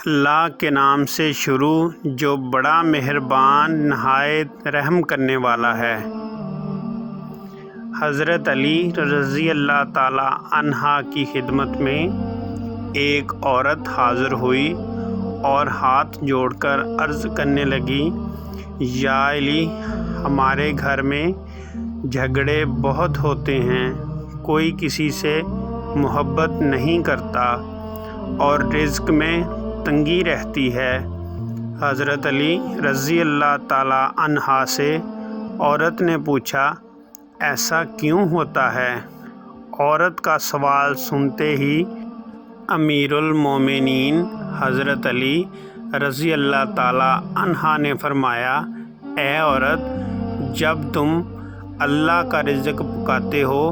اللہ کے نام سے شروع جو بڑا مہربان نہایت رحم کرنے والا ہے۔ حضرت علی رضی اللہ تعالی عنہ کی خدمت میں ایک عورت حاضر ہوئی اور ہاتھ جوڑ کر عرض کرنے لگی، یا علی، ہمارے گھر میں جھگڑے بہت ہوتے ہیں، کوئی کسی سے محبت نہیں کرتا اور رزق میں تنگی رہتی ہے۔ حضرت علی رضی اللہ تعالی عنہ سے عورت نے پوچھا، ایسا کیوں ہوتا ہے؟ عورت کا سوال سنتے ہی امیر المومنین حضرت علی رضی اللہ تعالی عنہ نے فرمایا، اے عورت، جب تم اللہ کا رزق پکاتے ہو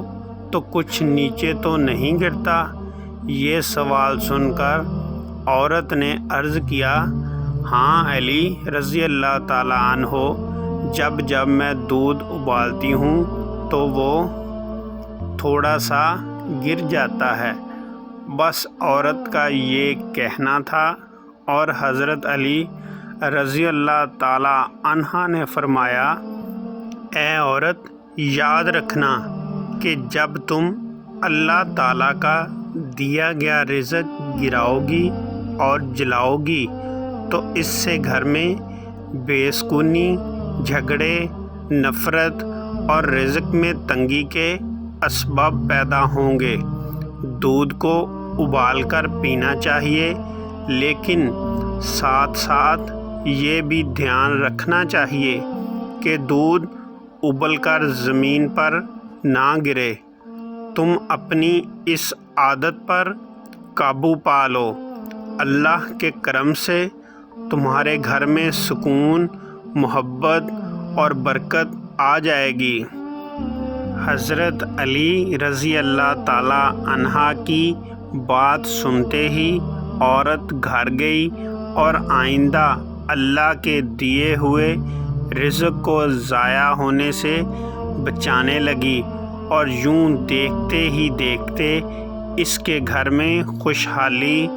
تو کچھ نیچے تو نہیں گرتا؟ یہ سوال سن کر عورت نے عرض کیا، ہاں علی رضی اللہ تعالی عنہ، جب میں دودھ ابالتی ہوں تو وہ تھوڑا سا گر جاتا ہے۔ بس عورت کا یہ کہنا تھا اور حضرت علی رضی اللہ تعالی عنہ نے فرمایا، اے عورت، یاد رکھنا کہ جب تم اللہ تعالیٰ کا دیا گیا رزق گراؤ گی اور جلاؤ گی تو اس سے گھر میں بے سکونی، جھگڑے، نفرت اور رزق میں تنگی کے اسباب پیدا ہوں گے۔ دودھ کو ابال کر پینا چاہیے، لیکن ساتھ ساتھ یہ بھی دھیان رکھنا چاہیے کہ دودھ ابل کر زمین پر نہ گرے۔ تم اپنی اس عادت پر قابو پا لو، اللہ کے کرم سے تمہارے گھر میں سکون، محبت اور برکت آ جائے گی۔ حضرت علی رضی اللہ تعالی عنہ کی بات سنتے ہی عورت گھر گئی اور آئندہ اللہ کے دیے ہوئے رزق کو ضائع ہونے سے بچانے لگی، اور یوں دیکھتے ہی دیکھتے اس کے گھر میں خوشحالی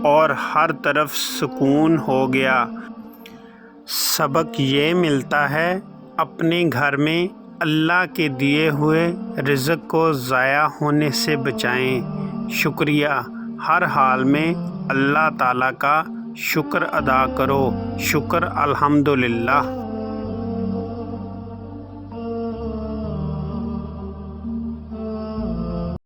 اور ہر طرف سکون ہو گیا۔ سبق یہ ملتا ہے، اپنے گھر میں اللہ کے دیے ہوئے رزق کو ضائع ہونے سے بچائیں۔ شکریہ۔ ہر حال میں اللہ تعالیٰ کا شکر ادا کرو۔ شکر الحمدللہ۔